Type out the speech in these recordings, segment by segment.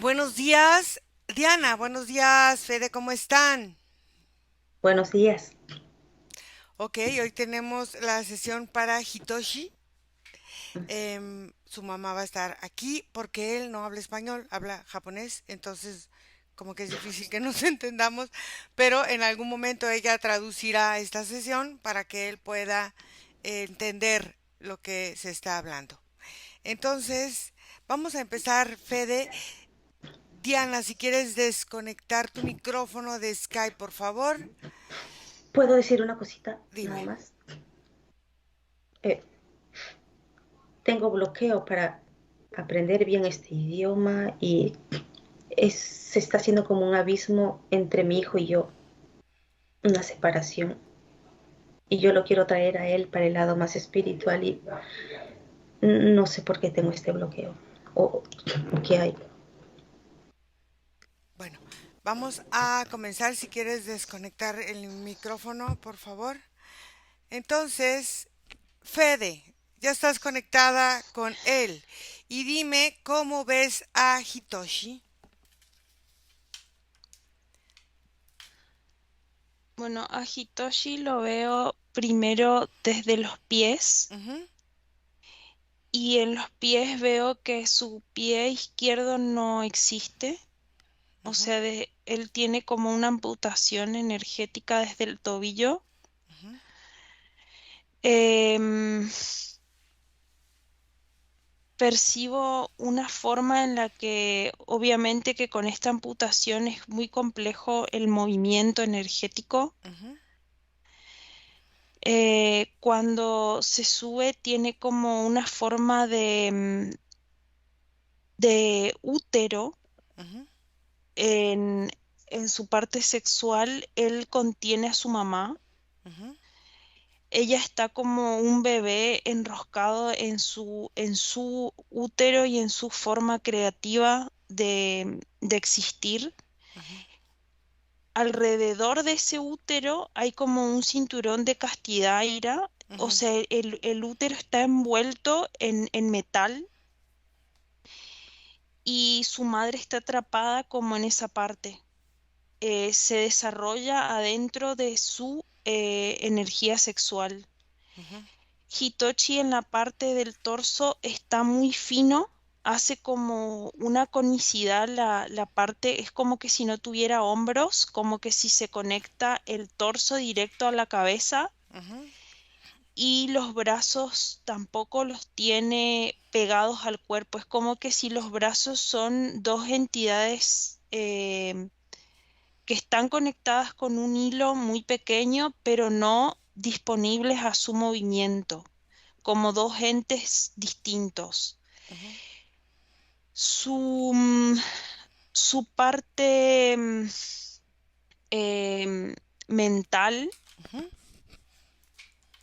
Buenos días, Diana. Buenos días, Fede. ¿Cómo están? Buenos días. Ok, hoy tenemos la sesión para Hitoshi. Su mamá va a estar aquí porque él no habla español, habla japonés, entonces como que es difícil que nos entendamos, pero en algún momento ella traducirá esta sesión para que él pueda entender lo que se está hablando. Entonces, vamos a empezar, Fede. Diana, si quieres desconectar tu micrófono de Skype, por favor, ¿Puedo decir una cosita nada dime. más? Eh, Tengo bloqueo para aprender bien este idioma y se está haciendo como un abismo entre mi hijo y yo, una separación. Y yo lo quiero traer a él para el lado más espiritual y no sé por qué tengo este bloqueo o qué hay. Bueno, vamos a comenzar. Si quieres desconectar el micrófono, por favor. Entonces, Fede, ya estás conectada con él. Y dime cómo ves a Hitoshi. Bueno, a Hitoshi lo veo primero desde los pies Ujú, y en los pies veo que su pie izquierdo no existe. O ujú, sea, él tiene como una amputación energética desde el tobillo. ujú, Em, Percibo una forma en la que obviamente que con esta amputación es muy complejo el movimiento energético. ujú, Cuando se sube tiene como una forma de útero ujú, en, en su parte sexual. Él contiene a su mamá. ujú, Ella está como un bebé enroscado en su útero y en su forma creativa de existir. ujú, Alrededor de ese útero hay como un cinturón de castidad, Ira. O ujú. sea, el útero está envuelto en metal y su madre está atrapada como en esa parte. Se desarrolla adentro de su energía sexual. Ujú, Hitochi en la parte del torso está muy fino, hace como una conicidad la parte, es como que si no tuviera hombros, como que si se conecta el torso directo a la cabeza, ujú, y los brazos tampoco los tiene pegados al cuerpo, es como que si los brazos son dos entidades que están conectadas con un hilo muy pequeño, pero no disponibles a su movimiento, como dos entes distintos. ujú, Su, mm, su parte em, mental ujú,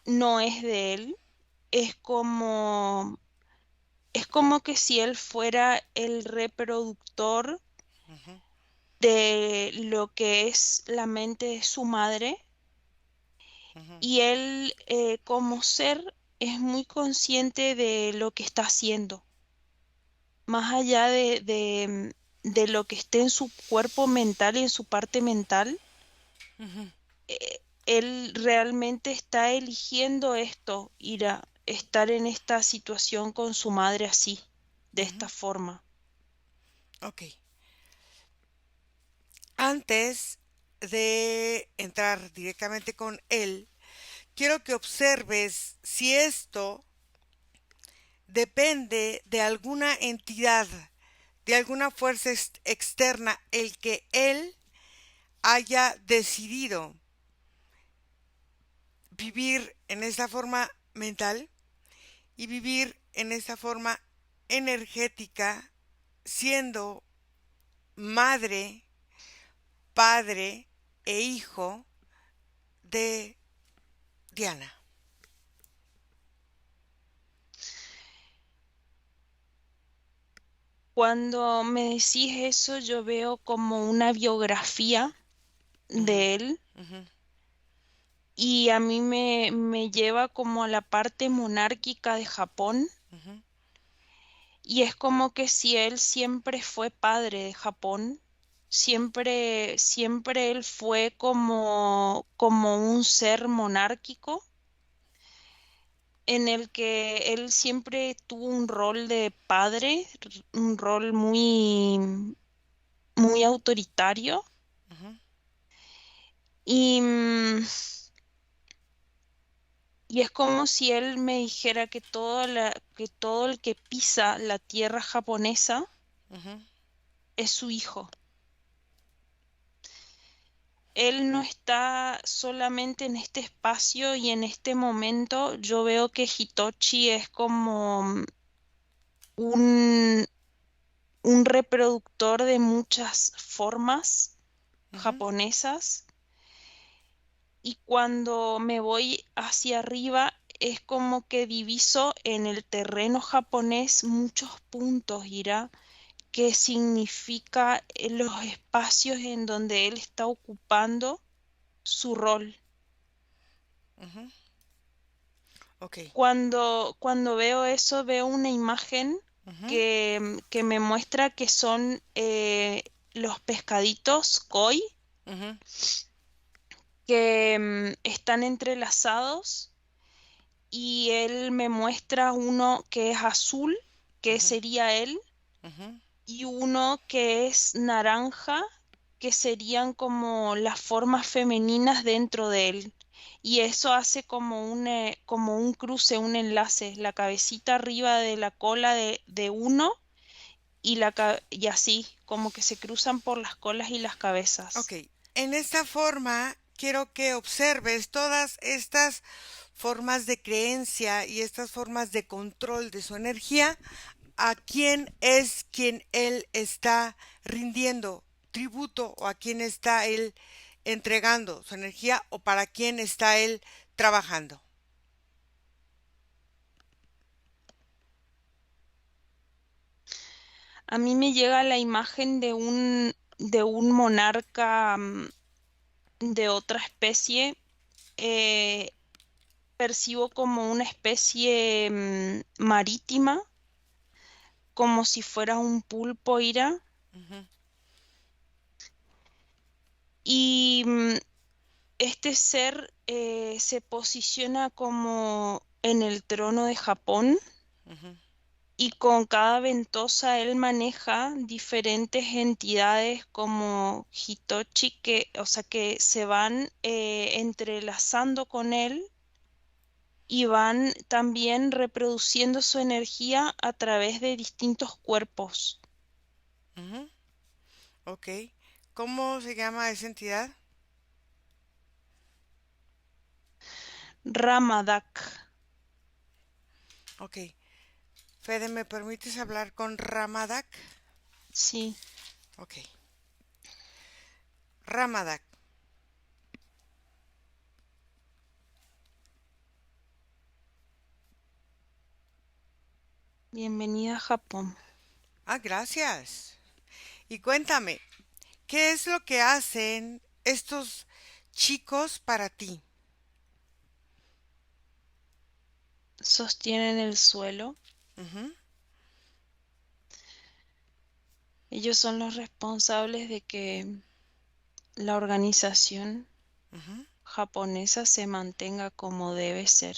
no es de él, es como, es como que si él fuera el reproductor ujú, de lo que es la mente de su madre. ujú. Y él, como ser, es muy consciente de lo que está haciendo, más allá de lo que esté en su cuerpo mental y en su parte mental. Ujú. Él realmente está eligiendo esto, ir a estar en esta situación con su madre así, de esta Ujú. forma. Ok. Antes de entrar directamente con él, quiero que observes si esto depende de alguna entidad, de alguna fuerza externa, el que él haya decidido vivir en esa forma mental y vivir en esa forma energética, siendo madre, padre e hijo de Diana. Cuando me decís eso, yo veo como una biografía Ujú, de él ujú, y a mí me lleva como a la parte monárquica de Japón. ujú, y es como que si él siempre fue padre de Japón, siempre él fue como un ser monárquico en el que él siempre tuvo un rol de padre, un rol muy autoritario. Ujú, Y, y es como si él me dijera que que todo el que pisa la tierra japonesa ujú, es su hijo. Él no está solamente en este espacio y en este momento. Yo veo que Hitochi es como un, un reproductor de muchas formas ujú, japonesas, y cuando me voy hacia arriba es como que diviso en el terreno japonés muchos puntos, Ira, que significa los espacios en donde él está ocupando su rol. ujú. Ok. Cuando veo eso, veo una imagen Ujú, que me muestra que son los pescaditos koi ujú, que están entrelazados, y él me muestra uno que es azul, que ujú, sería él, ujú, y uno que es naranja, que serían como las formas femeninas dentro de él. Y eso hace como un cruce, un enlace, la cabecita arriba de la cola de uno y así, como que se cruzan por las colas y las ok. cabezas. En esta forma, quiero que observes todas estas formas de creencia y estas formas de control de su energía, a quién es quien él está rindiendo tributo o a quién está él entregando su energía o para quién está él trabajando. A mí me llega la imagen de un monarca de otra especie. eh, Percibo como una especie marítima, como si fuera un pulpo, Ira. Ujú, Y este ser se posiciona como en el trono de Japón, ujú, y con cada ventosa él maneja diferentes entidades como Hitochi, o sea, que se van entrelazando con él y van también reproduciendo su energía a través de distintos cuerpos. ujú. Ok. ¿Cómo se llama esa entidad? Ramadak, Ok. Fede, ¿me permites hablar con Ramadak? sí, Ok. Ramadak. bienvenida a Japón. Ah, gracias. Y cuéntame, ¿qué es lo que hacen estos chicos para ti? Sostienen el suelo. Ujú, Ellos son los responsables de que la organización ujú, japonesa se mantenga como debe ser,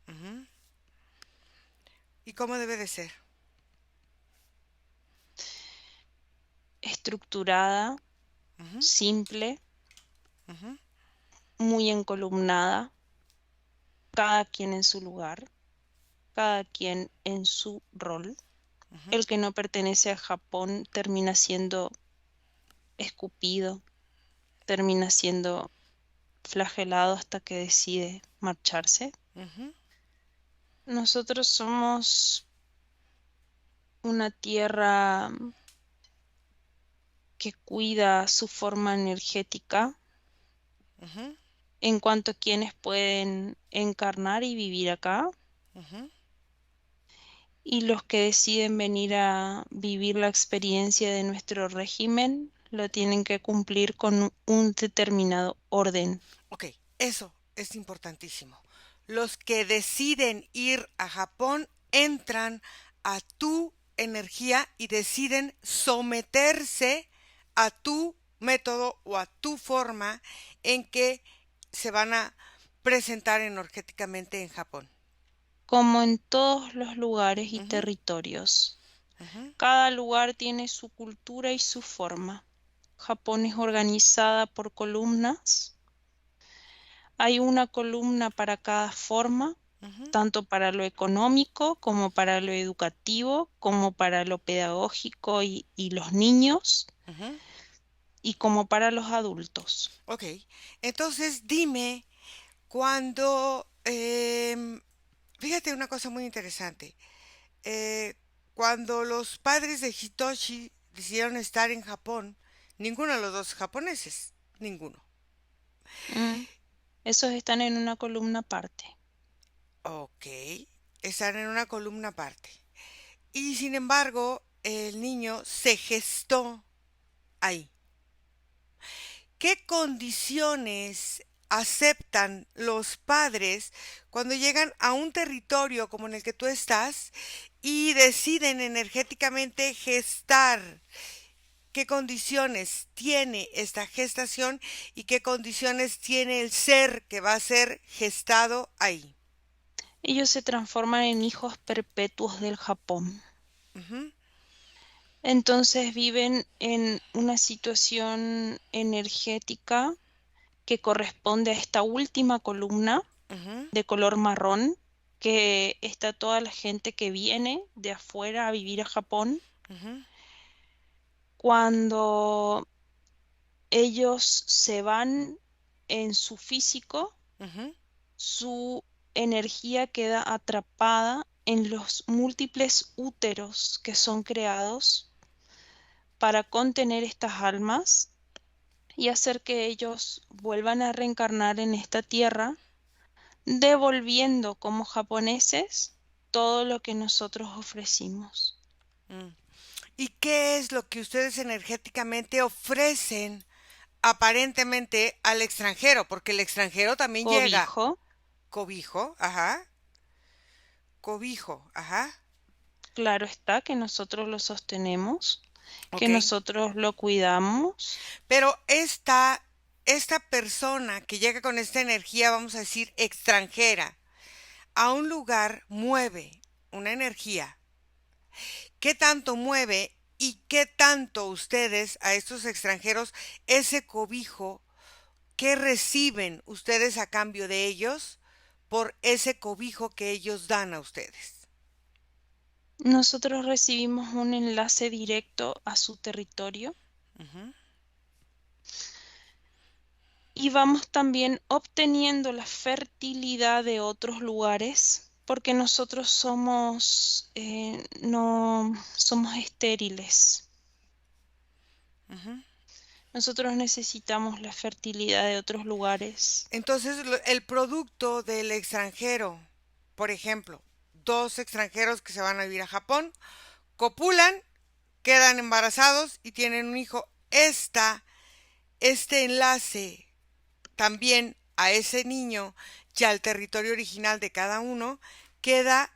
ujú. ¿Y cómo debe de ser? estructurada, Ujú, simple, ujú, muy encolumnada, cada quien en su lugar, cada quien en su rol. ujú, El que no pertenece a Japón termina siendo escupido, termina siendo flagelado hasta que decide marcharse. ujú, Nosotros somos una tierra que cuida su forma energética ujú, en cuanto a quienes pueden encarnar y vivir acá, ujú, y los que deciden venir a vivir la experiencia de nuestro régimen lo tienen que cumplir con un determinado orden. ok, eso es importantísimo. Los que deciden ir a Japón entran a tu energía y deciden someterse a tu método o a tu forma en que se van a presentar energéticamente en Japón. Como en todos los lugares y Ujú, territorios. ujú, Cada lugar tiene su cultura y su forma. Japón es organizada por columnas. Hay una columna para cada forma, ujú, tanto para lo económico como para lo educativo, como para lo pedagógico y los niños, ujú. y como para los adultos. Ok, entonces dime cuando, fíjate una cosa muy interesante. Eh, Cuando los padres de Hitoshi decidieron estar en Japón, ninguno de los dos japoneses, ninguno. Mm, Esos están en una columna aparte. Ok, están en una columna aparte. Y sin embargo, el niño se gestó ahí. ¿Qué condiciones aceptan los padres cuando llegan a un territorio como en el que tú estás y deciden energéticamente gestar? ¿Qué condiciones tiene esta gestación y qué condiciones tiene el ser que va a ser gestado ahí? Ellos se transforman en hijos perpetuos del Japón. Ujú, Entonces viven en una situación energética que corresponde a esta última columna ujú, de color marrón, que está toda la gente que viene de afuera a vivir a Japón. ujú, Cuando ellos se van en su físico, ujú, su energía queda atrapada en los múltiples úteros que son creados para contener estas almas y hacer que ellos vuelvan a reencarnar en esta tierra, devolviendo como japoneses todo lo que nosotros ofrecimos. mm. ¿Y qué es lo que ustedes energéticamente ofrecen aparentemente al extranjero? Porque el extranjero también llega. Cobijo, Cobijo, ajá. Cobijo, ajá. claro está que nosotros lo sostenemos, que Ok. nosotros lo cuidamos. Pero esta persona que llega con esta energía, vamos a decir, extranjera, a un lugar mueve una energía. ¿Qué tanto mueve y qué tanto ustedes a estos extranjeros ese cobijo que reciben ustedes a cambio de ellos por ese cobijo que ellos dan a ustedes? Nosotros recibimos un enlace directo a su territorio Ujú, y vamos también obteniendo la fertilidad de otros lugares porque nosotros no somos estériles. ujú. Nosotros necesitamos la fertilidad de otros lugares. Entonces, el producto del extranjero, por ejemplo, dos extranjeros que se van a vivir a Japón, copulan, quedan embarazados y tienen un hijo. Este enlace también a ese niño y al territorio original de cada uno queda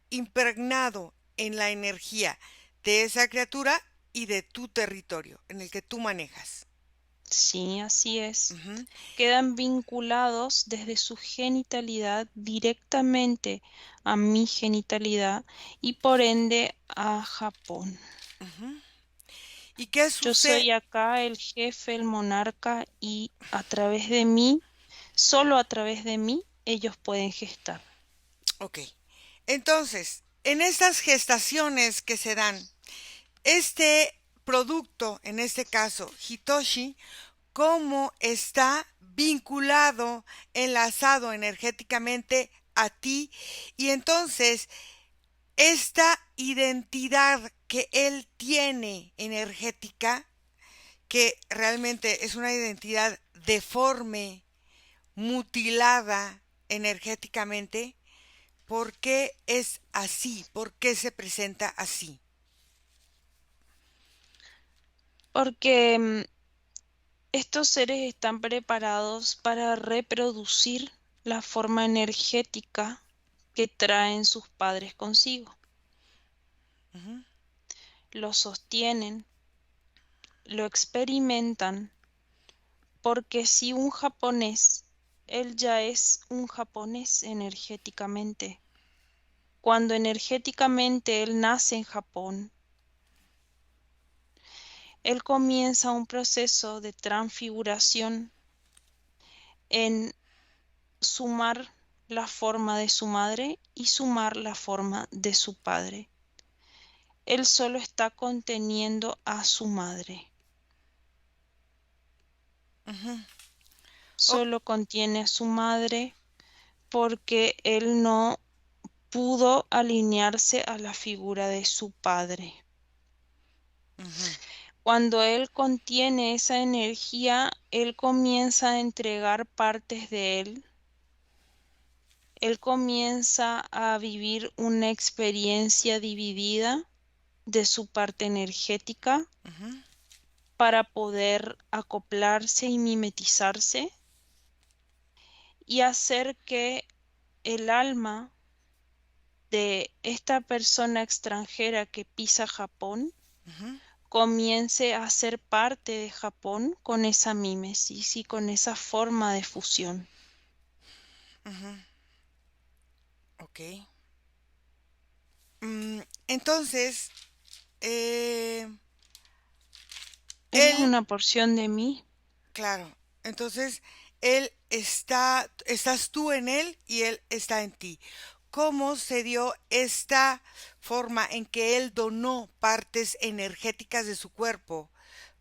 impregnado en la energía de esa criatura y de tu territorio en el que tú manejas. Sí, así es. Ujú, Quedan vinculados desde su genitalidad directamente a mi genitalidad y por ende a Japón. ujú. ¿Y qué Yo sucede? soy acá el jefe, el monarca y a través de mí, solo a través de mí, ellos pueden gestar. Ok. Entonces, en estas gestaciones que se dan, este producto, en este caso Hitoshi, cómo está vinculado, enlazado energéticamente a ti y entonces esta identidad que él tiene energética, que realmente es una identidad deforme, mutilada energéticamente, ¿por qué es así? ¿Por qué se presenta así? Porque estos seres están preparados para reproducir la forma energética que traen sus padres consigo. Ujú. lo sostienen, lo experimentan, porque si un japonés, él ya es un japonés energéticamente. Cuando energéticamente él nace en Japón, él comienza un proceso de transfiguración en sumar la forma de su madre y sumar la forma de su padre. Él solo está conteniendo a su madre. Ujú. O- Solo contiene a su madre porque él no pudo alinearse a la figura de su padre. ujú, Cuando él contiene esa energía, él comienza a entregar partes de él. Él comienza a vivir una experiencia dividida de su parte energética ujú, para poder acoplarse y mimetizarse y hacer que el alma de esta persona extranjera que pisa Japón ujú, comience a ser parte de Japón con esa mímesis y con esa forma de fusión. ujú. Ok. Entonces, eh, Él es él, una porción de mí. claro, entonces estás tú en él y él está en ti. ¿Cómo se dio esta forma en que él donó partes energéticas de su cuerpo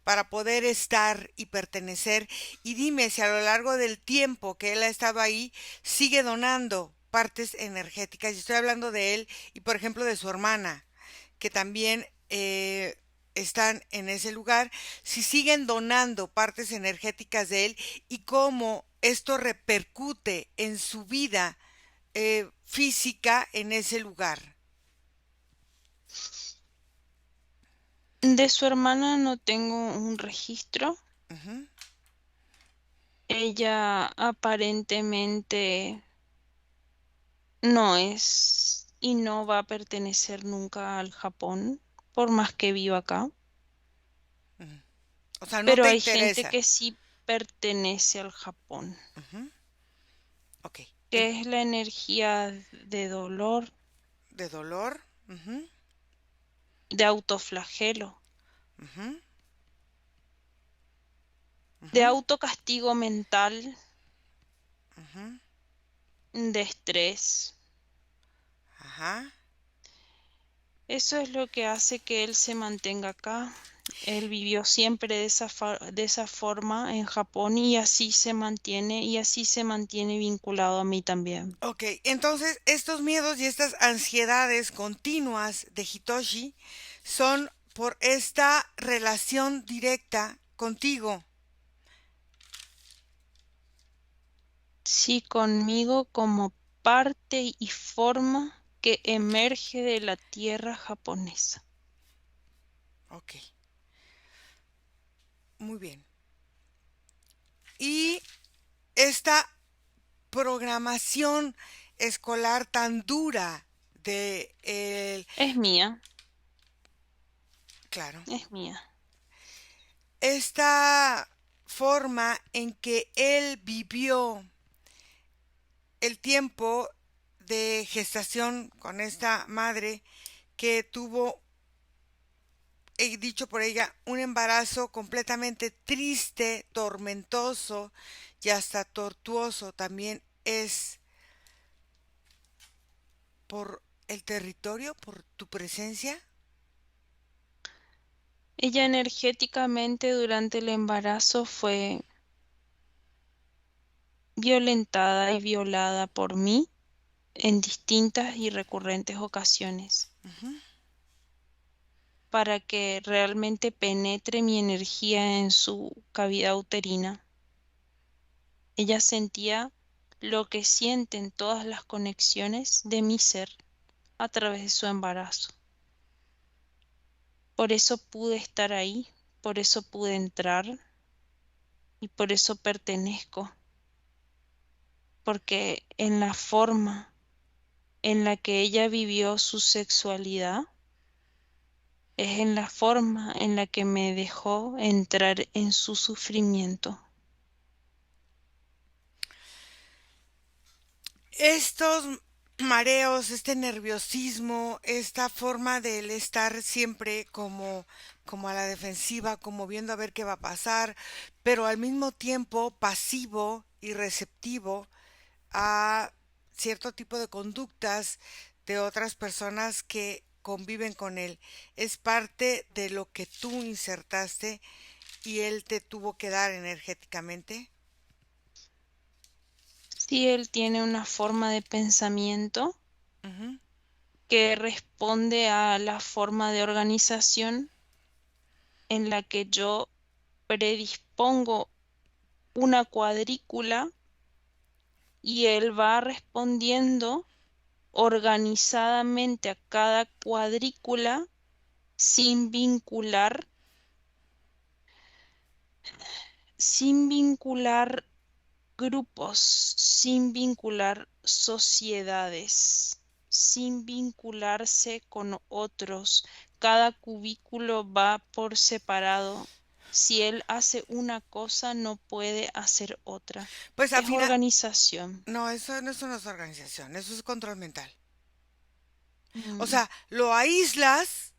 para poder estar y pertenecer? Y dime si a lo largo del tiempo que él ha estado ahí sigue donando partes energéticas. Y estoy hablando de él y por ejemplo de su hermana, que también están en ese lugar, si siguen donando partes energéticas de él y cómo esto repercute en su vida física en ese lugar. De su hermana no tengo un registro. Ujú, Ella aparentemente no es y no va a pertenecer nunca al Japón, por más que viva acá. ujú. O sea, no Pero te hay gente interesa. que sí pertenece al Japón, Ujú, ok. que es la energía de dolor, De dolor. Ujú, de autoflagelo, ujú, de ujú, autocastigo mental, ujú. de estrés. Ajá. Eso es lo que hace que él se mantenga acá. Él vivió siempre de esa forma en Japón y así se mantiene vinculado a mí también. Ok, entonces estos miedos y estas ansiedades continuas de Hitoshi son por esta relación directa contigo. Sí, conmigo como parte y forma que emerge de la tierra japonesa. Ok, muy bien. Y esta programación escolar tan dura de el, Es mía, claro, es mía. esta forma en que él vivió el tiempo de gestación con esta madre que tuvo, he dicho por ella, un embarazo completamente triste, tormentoso y hasta tortuoso, también es por el territorio, por tu presencia. Ella energéticamente durante el embarazo fue violentada y violada por mí en distintas y recurrentes ocasiones Ujú, para que realmente penetre mi energía en su cavidad uterina. Ella sentía lo que sienten todas las conexiones de mi ser a través de su embarazo. Por eso pude estar ahí, por eso pude entrar y por eso pertenezco, porque en la forma en la que ella vivió su sexualidad, es en la forma en la que me dejó entrar en su sufrimiento. Estos mareos, este nerviosismo, esta forma de él estar siempre como a la defensiva, como viendo a ver qué va a pasar, pero al mismo tiempo pasivo y receptivo a cierto tipo de conductas de otras personas que conviven con él. Es parte de lo que tú insertaste y él te tuvo que dar energéticamente. Si él tiene una forma de pensamiento Ujú. que responde a la forma de organización en la que yo predispongo una cuadrícula y él va respondiendo organizadamente a cada cuadrícula sin vincular, sin vincular grupos, sin vincular sociedades, sin vincularse con otros. Cada cubículo va por separado. Si él hace una cosa, no puede hacer otra. Pues al Es final, organización. no, eso no es organización, eso es control mental. O Mm. sea, lo aíslas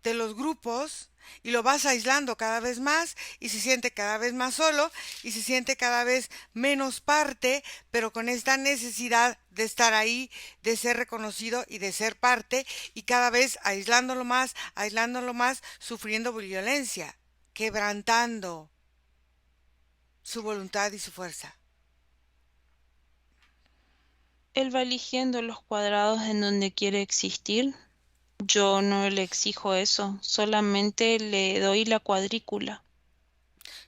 de los grupos y lo vas aislando cada vez más y se siente cada vez más solo y se siente cada vez menos parte, pero con esta necesidad de estar ahí, de ser reconocido y de ser parte y cada vez aislándolo más, sufriendo violencia, quebrantando su voluntad y su fuerza. Él va eligiendo los cuadrados en donde quiere existir. Yo no le exijo eso, solamente le doy la cuadrícula.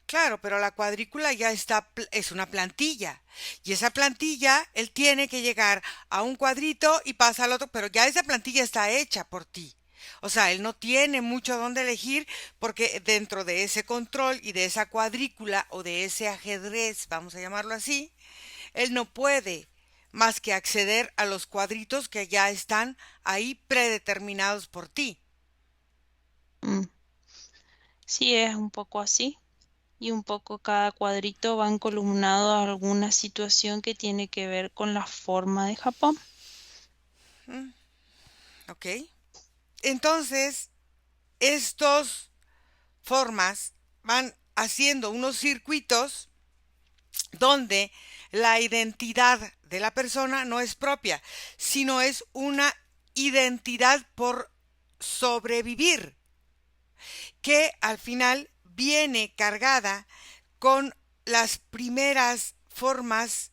Claro, pero la cuadrícula ya está, es una plantilla. Y esa plantilla, él tiene que llegar a un cuadrito y pasa al otro, pero ya esa plantilla está hecha por ti. O sea, él no tiene mucho donde elegir porque dentro de ese control y de esa cuadrícula o de ese ajedrez, vamos a llamarlo así, él no puede más que acceder a los cuadritos que ya están ahí predeterminados por ti. Mm. Sí, es un poco así. Y un poco cada cuadrito va encolumnado a alguna situación que tiene que ver con la forma de Japón. ¿Mm? ¿Ok? Entonces, estos formas van haciendo unos circuitos donde la identidad de la persona no es propia, sino es una identidad por sobrevivir, que al final viene cargada con las primeras formas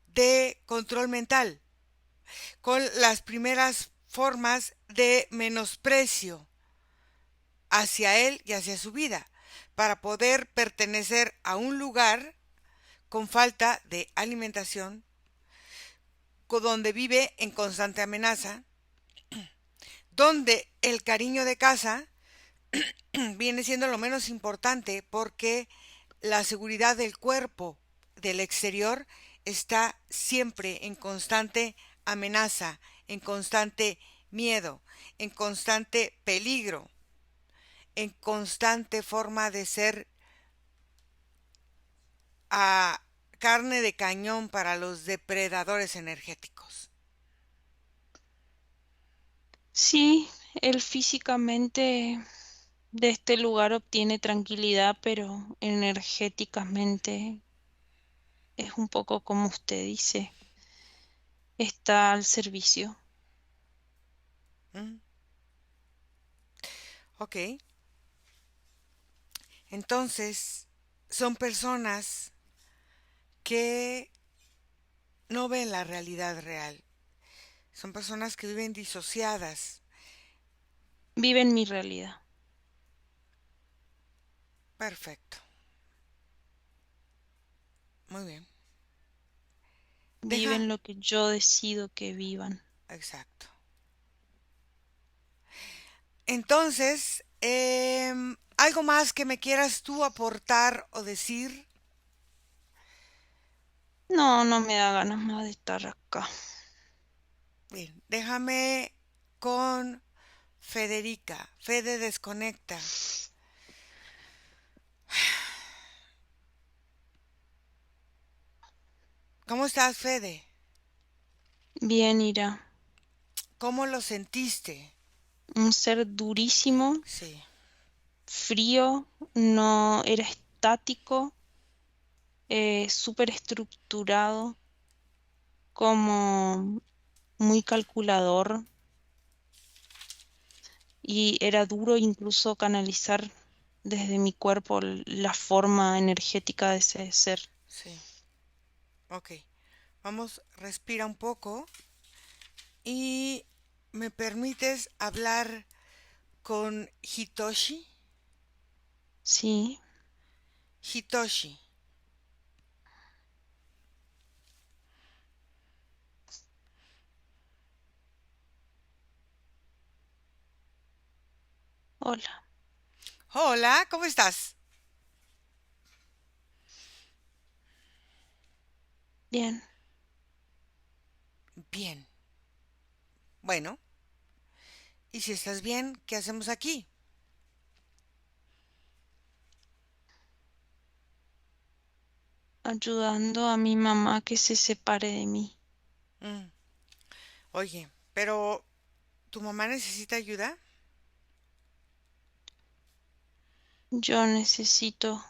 de control mental, con las primeras formas de menosprecio hacia él y hacia su vida, para poder pertenecer a un lugar con falta de alimentación, donde vive en constante amenaza, donde el cariño de casa viene siendo lo menos importante porque la seguridad del cuerpo del exterior está siempre en constante amenaza, en constante miedo, en constante peligro, en constante forma de ser a carne de cañón para los depredadores energéticos. Sí, él físicamente de este lugar obtiene tranquilidad, pero energéticamente es un poco como usted dice, está al servicio. ¿Mm? Ok, entonces son personas que no ven la realidad real. Son personas que viven disociadas. Vive en mi realidad, Perfecto. Muy bien. vive Deja. en lo que yo decido que vivan. Exacto. Entonces, ¿algo más que me quieras tú aportar o decir? No, no me da ganas más de estar acá. Bien, déjame con Federica. Fede desconecta. ¿Cómo estás, Fede? Bien, Ira. ¿Cómo lo sentiste? Un ser durísimo, Sí, frío, no era estático, súper estructurado, como muy calculador, y era duro incluso canalizar desde mi cuerpo la forma energética de ese ser. sí. Ok. Vamos, respira un poco y me permites hablar con Hitoshi. Sí, Hitoshi. hola, Hola, ¿cómo estás? bien, Bien. Bueno, y si estás bien, ¿qué hacemos aquí? ayudando a mi mamá que se separe de mí. Mm, Oye, pero ¿tu mamá necesita ayuda? Yo necesito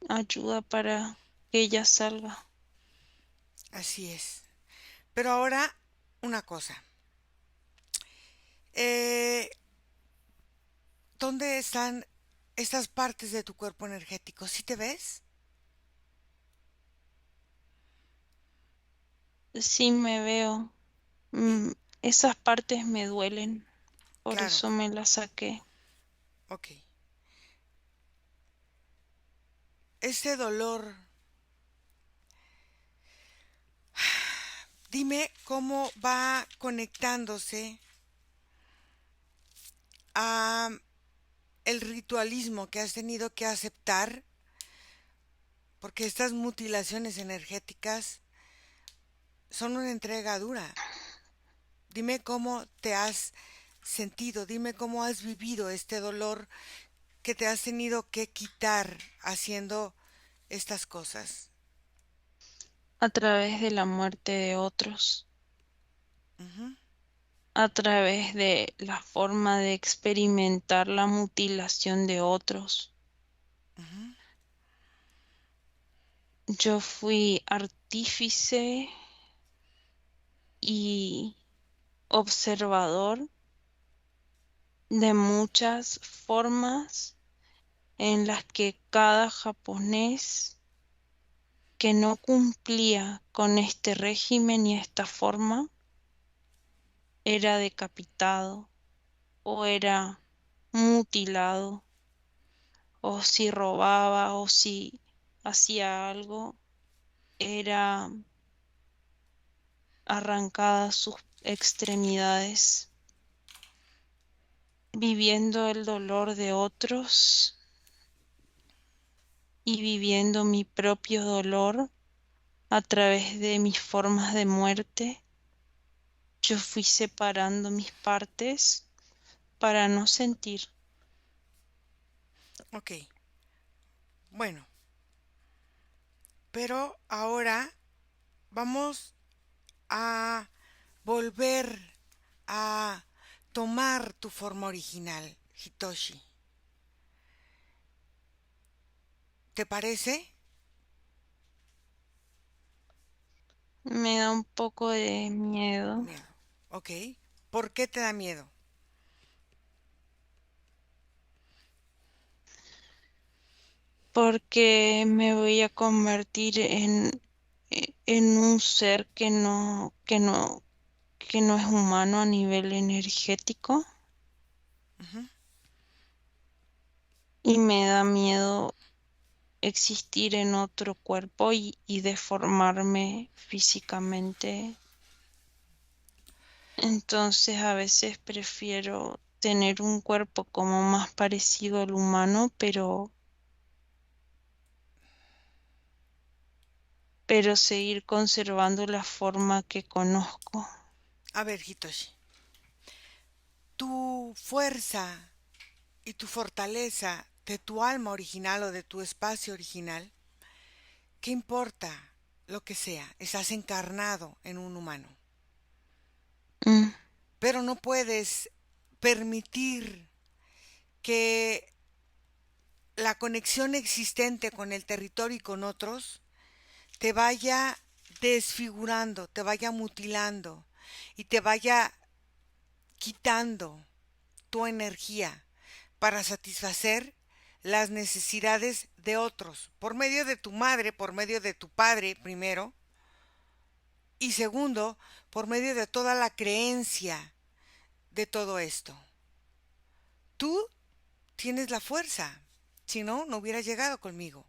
ayuda para que ella salga. Así es. Pero ahora, una cosa. Eh, ¿Dónde están estas partes de tu cuerpo energético? ¿Sí te ves? Sí me veo. Y, Esas partes me duelen, por claro, eso me las saqué. ok. Este dolor, dime cómo va conectándose a el ritualismo que has tenido que aceptar, porque estas mutilaciones energéticas son una entrega dura. Dime cómo te has sentido, dime cómo has vivido este dolor que te has tenido que quitar haciendo estas cosas. A través de la muerte de otros, Ujú, a través de la forma de experimentar la mutilación de otros. ujú, Yo fui artífice y observador de muchas formas en las que cada japonés que no cumplía con este régimen y esta forma era decapitado o era mutilado, o si robaba o si hacía algo, era arrancada sus extremidades, viviendo el dolor de otros y viviendo mi propio dolor a través de mis formas de muerte. Yo fui separando mis partes para no sentir. ok, bueno, pero ahora vamos a volver a tomar tu forma original, Hitoshi. ¿Te parece? Me da un poco de miedo Miedo. Ok. ¿Por qué te da miedo? porque me voy a convertir en un ser que no es humano a nivel energético, Ujú, y me da miedo existir en otro cuerpo y deformarme físicamente. Entonces a veces prefiero tener un cuerpo como más parecido al humano, pero seguir conservando la forma que conozco. a ver, Hitoshi, tu fuerza y tu fortaleza de tu alma original o de tu espacio original, ¿qué importa lo que sea? Estás encarnado en un humano. Mm, Pero no puedes permitir que la conexión existente con el territorio y con otros te vaya desfigurando, te vaya mutilando y te vaya quitando tu energía para satisfacer las necesidades de otros, por medio de tu madre, por medio de tu padre primero, y segundo, por medio de toda la creencia de todo esto. Tú tienes la fuerza, si no, no hubieras llegado conmigo.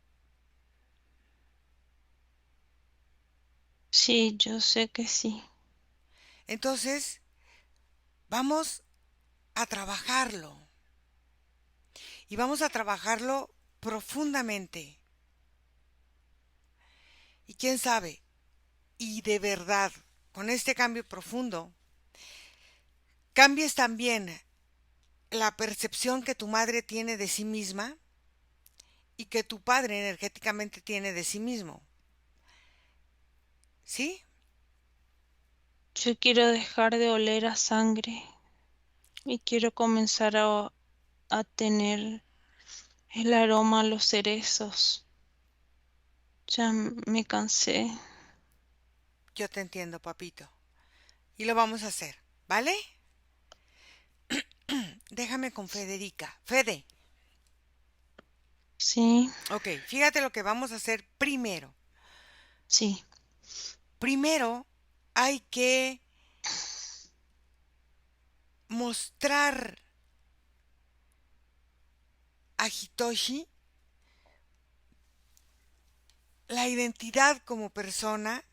sí, yo sé que sí. Entonces, vamos a trabajarlo y vamos a trabajarlo profundamente. Y quién sabe, y de verdad, con este cambio profundo, cambies también la percepción que tu madre tiene de sí misma y que tu padre energéticamente tiene de sí mismo. ¿Sí? Yo quiero dejar de oler a sangre y quiero comenzar a tener el aroma a los cerezos. Ya me cansé. Yo te entiendo, papito. Y lo vamos a hacer, ¿vale? Déjame con Federica. Fede, Sí, ok, fíjate lo que vamos a hacer primero. sí. Primero hay que mostrar a Hitoshi la identidad como persona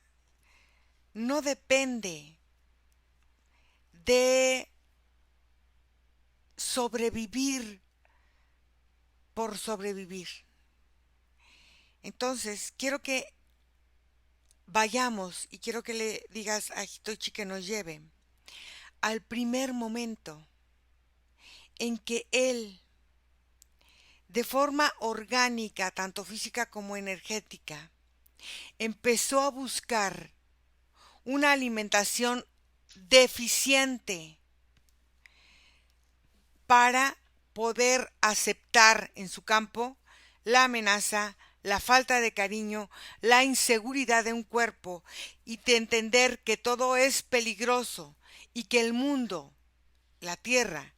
no depende de sobrevivir por sobrevivir. Entonces, quiero que vayamos y quiero que le digas a Hitoshi que nos lleve al primer momento en que él, de forma orgánica, tanto física como energética, empezó a buscar una alimentación deficiente para poder aceptar en su campo la amenaza, la falta de cariño, la inseguridad de un cuerpo y de entender que todo es peligroso y que el mundo, la tierra,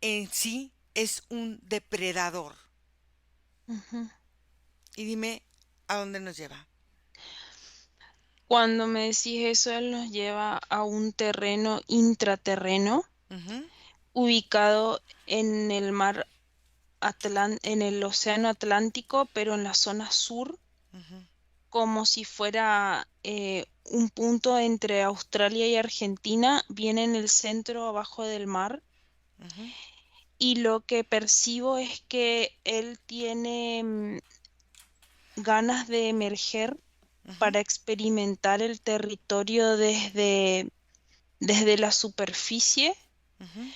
en sí es un depredador. Ujú. Y dime a dónde nos lleva. Cuando me decís eso, él nos lleva a un terreno intraterreno Ujú, ubicado en el en el océano Atlántico, pero en la zona sur, ujú, como si fuera un punto entre Australia y Argentina, viene en el centro abajo del mar. ujú, Y lo que percibo es que él tiene ganas de emerger ujú, para experimentar el territorio desde la superficie, ujú,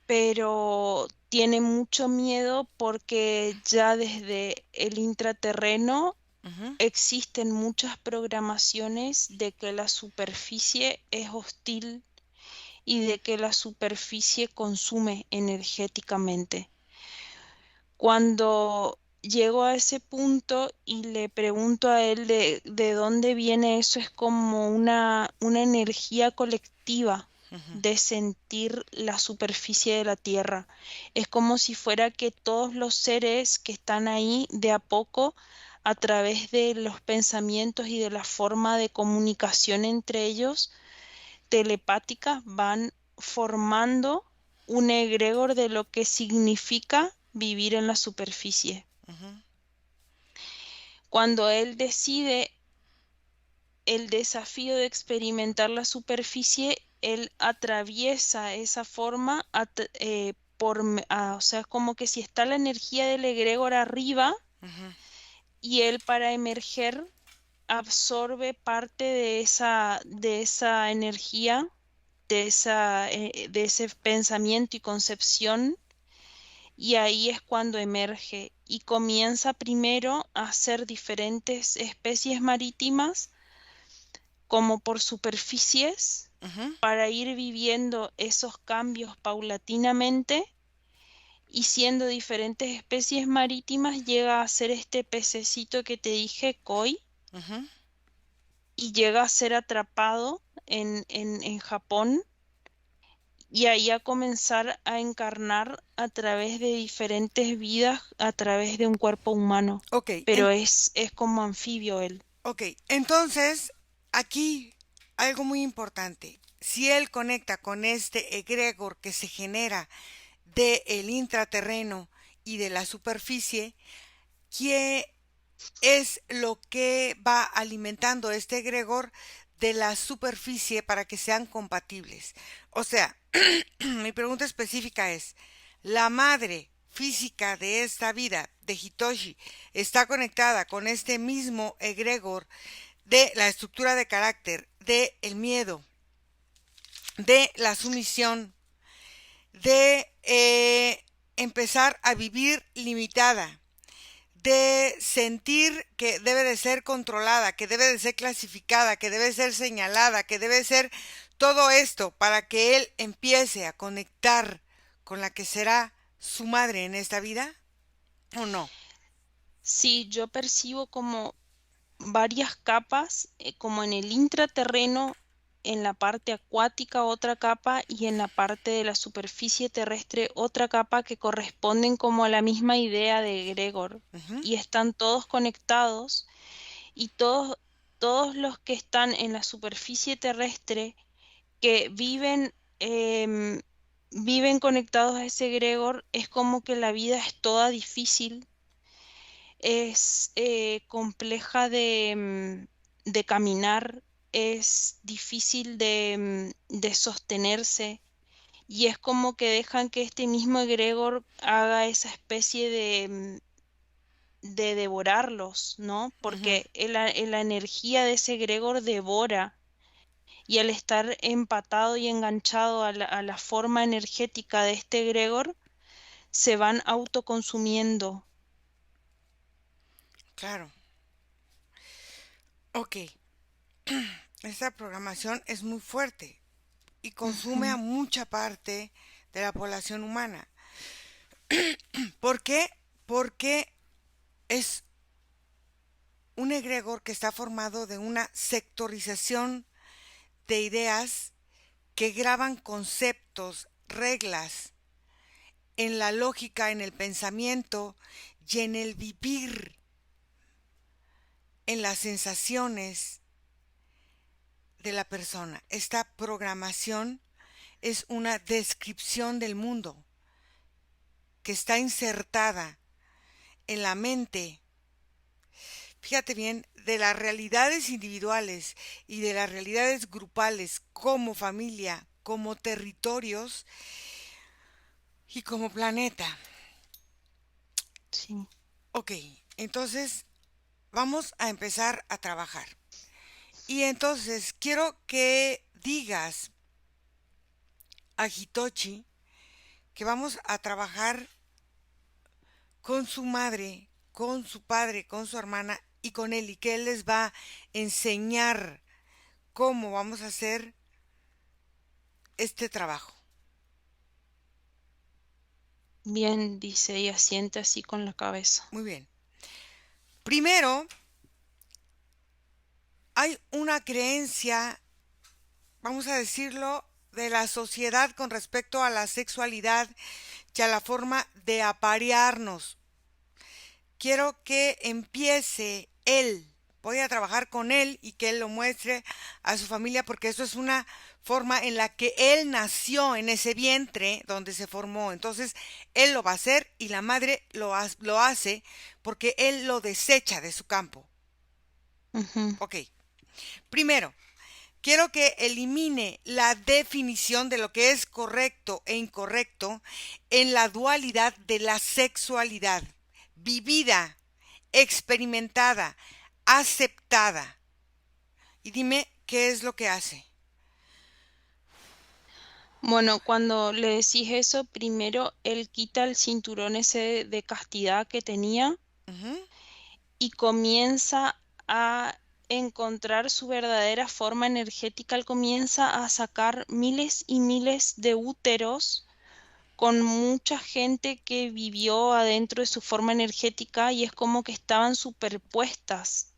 pero tiene mucho miedo porque ya desde el intraterreno ujú, existen muchas programaciones de que la superficie es hostil y de que la superficie consume energéticamente. Cuando llego a ese punto y le pregunto a él de dónde viene eso, es como una energía colectiva ujú, de sentir la superficie de la Tierra. Es como si fuera que todos los seres que están ahí de a poco, a través de los pensamientos y de la forma de comunicación entre ellos, telepáticas, van formando un egregor de lo que significa vivir en la superficie. ujú, Cuando él decide el desafío de experimentar la superficie, él atraviesa esa forma, o sea, es como que si está la energía del egregor arriba ujú, y él para emerger absorbe parte de esa energía de ese pensamiento y concepción, y ahí es cuando emerge y comienza primero a hacer diferentes especies marítimas como por superficies Ujú. para ir viviendo esos cambios paulatinamente, y siendo diferentes especies marítimas llega a ser este pececito que te dije, koi, Ujú. y llega a ser atrapado en Japón, y ahí a comenzar a encarnar a través de diferentes vidas, a través de un cuerpo humano. Ok, Pero es como anfibio él. ok, entonces aquí algo muy importante. Si él conecta con este egregor que se genera del intraterreno y de la superficie, ¿qué es lo que va alimentando este egregor de la superficie para que sean compatibles? O sea, mi pregunta específica es, ¿la madre física de esta vida de Hitoshi está conectada con este mismo egregor de la estructura de carácter, de el miedo, de la sumisión, de empezar a vivir limitada, de sentir que debe de ser controlada, que debe de ser clasificada, que debe ser señalada, que debe ser todo esto para que él empiece a conectar con la que será su madre en esta vida? ¿O no? Sí, yo percibo como varias capas, como en el intraterreno, en la parte acuática otra capa y en la parte de la superficie terrestre otra capa, que corresponden como a la misma idea de Gregor, Ujú. y están todos conectados, y todos los que están en la superficie terrestre que viven conectados a ese Gregor, es como que la vida es toda difícil, es compleja de caminar, es difícil de sostenerse, y es como que dejan que este mismo egregor haga esa especie de devorarlos, ¿no? Ujú. Porque la energía de ese egregor devora, y al estar empatado y enganchado a la forma energética de este egregor, se van autoconsumiendo. Claro. Ok. Esta programación es muy fuerte y consume a Ujú. mucha parte de la población humana. ¿Por qué? Porque es un egregor que está formado de una sectorización de ideas que graban conceptos, reglas en la lógica, en el pensamiento y en el vivir, en las sensaciones de la persona. Esta programación es una descripción del mundo que está insertada en la mente, fíjate bien, de las realidades individuales y de las realidades grupales como familia, como territorios y como planeta. Sí. Ok, entonces vamos a empezar a trabajar. Y entonces quiero que digas a Hitochi que vamos a trabajar con su madre, con su padre, con su hermana y con él, y que él les va a enseñar cómo vamos a hacer este trabajo. Bien, dice, y asiente así con la cabeza. Muy bien. Primero, hay una creencia, vamos a decirlo, de la sociedad con respecto a la sexualidad y a la forma de aparearnos. Quiero que empiece él. Voy a trabajar con él y que él lo muestre a su familia, porque eso es una forma en la que él nació en ese vientre donde se formó. Entonces, él lo va a hacer y la madre lo hace porque él lo desecha de su campo. Ujú. Ok. Primero, quiero que elimine la definición de lo que es correcto e incorrecto en la dualidad de la sexualidad, vivida, experimentada, aceptada. Y dime qué es lo que hace. Bueno, cuando le decís eso, primero él quita el cinturón ese de castidad que tenía Ujú, y comienza a encontrar su verdadera forma energética. Él comienza a sacar miles y miles de úteros con mucha gente que vivió adentro de su forma energética y es como que estaban superpuestas,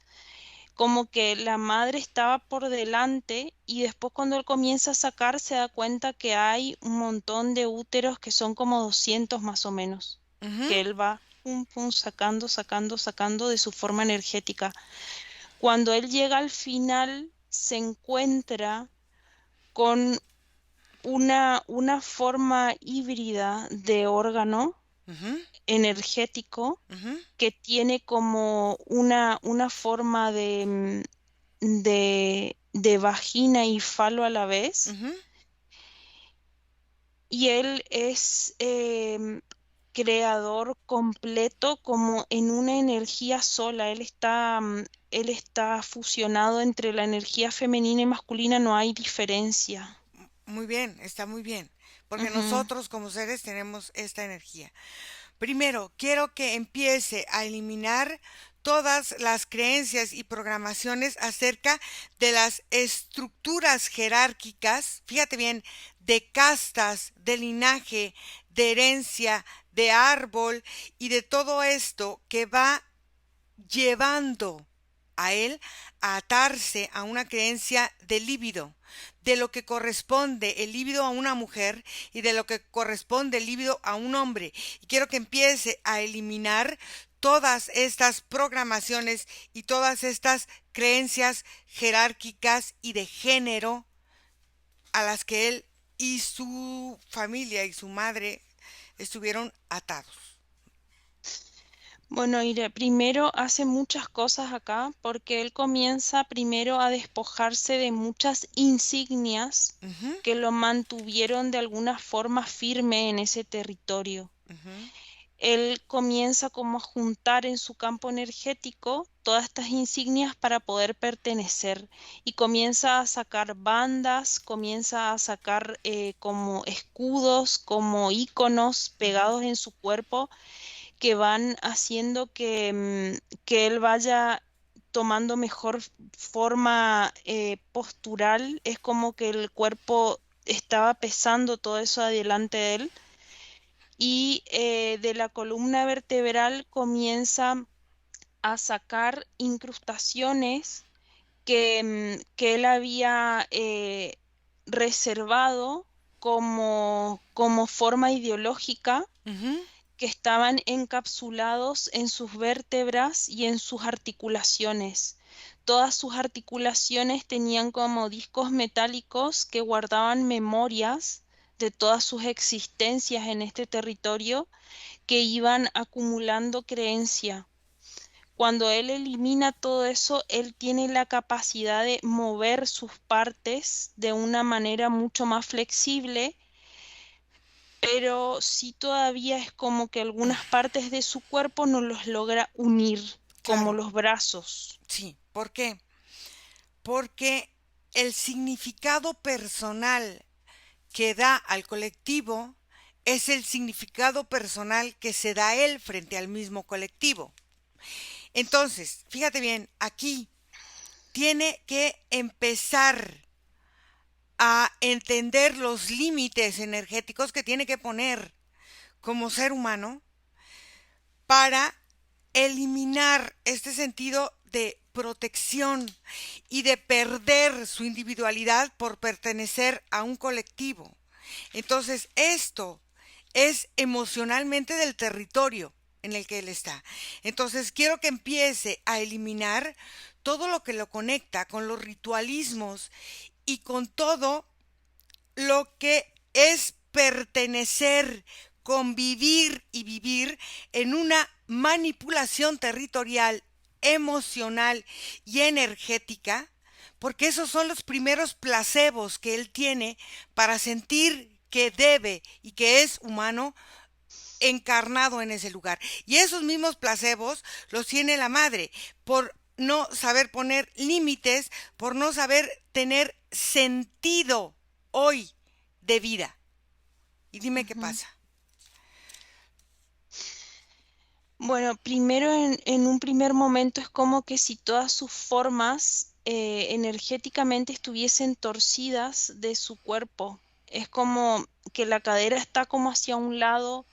como que la madre estaba por delante y después cuando él comienza a sacar se da cuenta que hay un montón de úteros que son como 200 más o menos, ujú, que él va pum, pum, sacando, sacando, sacando de su forma energética. Cuando él llega al final, se encuentra con una forma híbrida de órgano ujú, energético ujú, que tiene como una forma de vagina y falo a la vez. ujú. Y él es creador completo como en una energía sola. Él está fusionado entre la energía femenina y masculina, no hay diferencia. Muy bien, está muy bien, porque Ujú. nosotros como seres tenemos esta energía. Primero, quiero que empiece a eliminar todas las creencias y programaciones acerca de las estructuras jerárquicas, fíjate bien, de castas, de linaje, de herencia, de árbol y de todo esto que va llevando a él a atarse a una creencia de líbido, de lo que corresponde el líbido a una mujer y de lo que corresponde el líbido a un hombre. Y quiero que empiece a eliminar todas estas programaciones y todas estas creencias jerárquicas y de género a las que él y su familia y su madre estuvieron atados. Bueno, Ire, primero hace muchas cosas acá porque él comienza primero a despojarse de muchas insignias Ujú, que lo mantuvieron de alguna forma firme en ese territorio. ujú, Él comienza como a juntar en su campo energético todas estas insignias para poder pertenecer y comienza a sacar bandas, comienza a sacar como escudos, como íconos ujú. pegados en su cuerpo que van haciendo que él vaya tomando mejor forma postural. Es como que el cuerpo estaba pesando todo eso adelante de él y de la columna vertebral comienza a sacar incrustaciones que él había reservado como forma ideológica Ujú, que estaban encapsulados en sus vértebras y en sus articulaciones. Todas sus articulaciones tenían como discos metálicos que guardaban memorias de todas sus existencias en este territorio que iban acumulando creencia. Cuando él elimina todo eso, él tiene la capacidad de mover sus partes de una manera mucho más flexible, pero sí todavía es como que algunas partes de su cuerpo no los logra unir, como claro, los brazos. sí. ¿Por qué? Porque el significado personal que da al colectivo es el significado personal que se da él frente al mismo colectivo. Entonces, fíjate bien, aquí tiene que empezar a entender los límites energéticos que tiene que poner como ser humano para eliminar este sentido de protección y de perder su individualidad por pertenecer a un colectivo. Entonces, esto es emocionalmente del territorio en el que él está. Entonces, quiero que empiece a eliminar todo lo que lo conecta con los ritualismos y con todo lo que es pertenecer, convivir y vivir en una manipulación territorial, emocional y energética, porque esos son los primeros placebos que él tiene para sentir que debe y que es humano encarnado en ese lugar. Y esos mismos placebos los tiene la madre por no saber poner límites, por no saber tener sentido hoy de vida. Y dime qué Ujú. pasa. Bueno, primero en un primer momento es como que si todas sus formas energéticamente estuviesen torcidas de su cuerpo. Es como que la cadera está como hacia un lado,